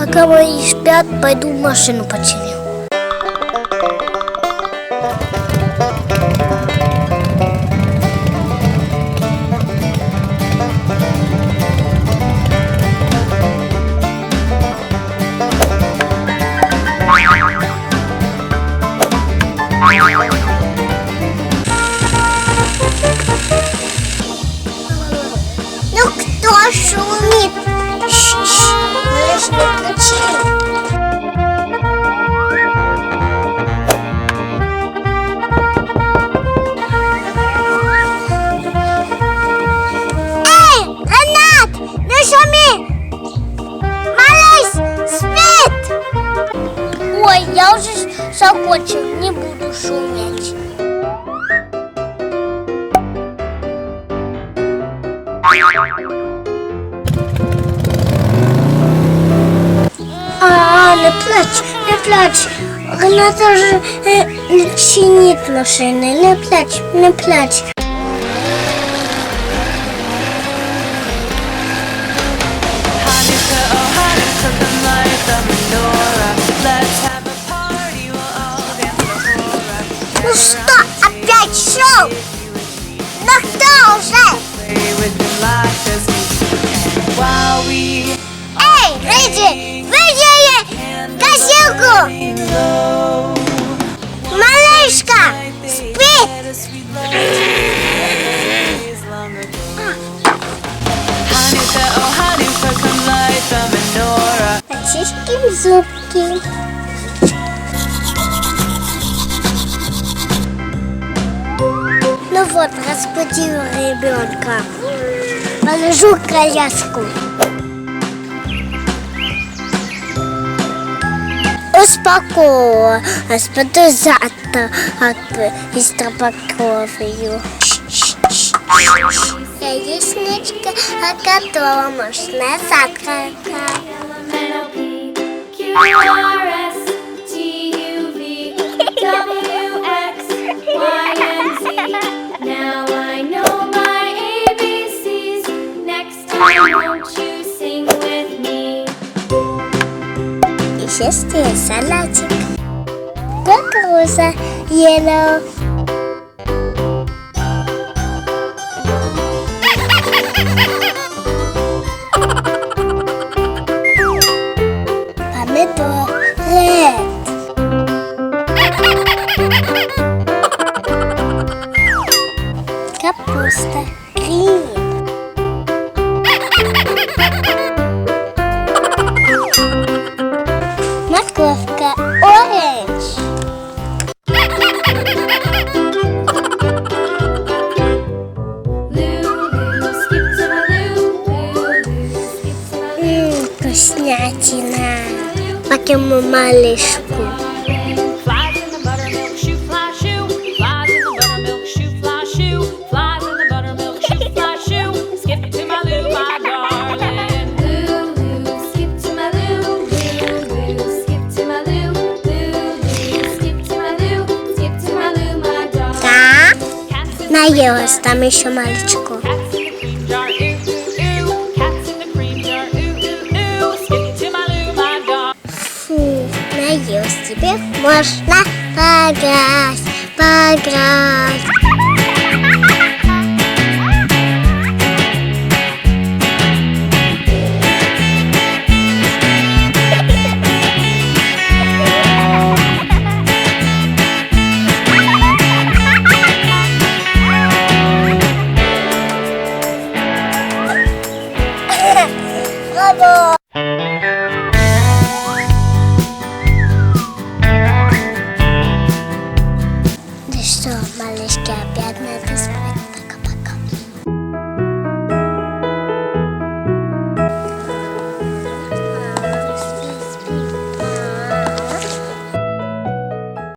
Пока мои спят, пойду машину починю. Ну кто шумит? Малыш, выключи. Эй, Ренат, не шуми! Малыш спит! Ой, я уже закончил, не буду шуметь. Не плачь, не плачь. Рената же чинит машины. Не плачь, не плачь. Ну что, опять шоу? Ну кто уже? Эй, выйди! Выйди! Козелку! Малышка! Спит! Почистим зубки. Ну вот, разбудил ребенка. Положу коляску. Успокоила, буду завтра быстро покровью. Яичничка, готова, можно завтракать. Чистый салатик. Кукуруза, yellow. Помидор, red. Капуста, green. Морковка, orange. Вкуснятина. Покему малышку. Наелась, там еще малечко. Фу, наелась, теперь можно поиграть, поиграть. Ну что, малышки, опять надо спать.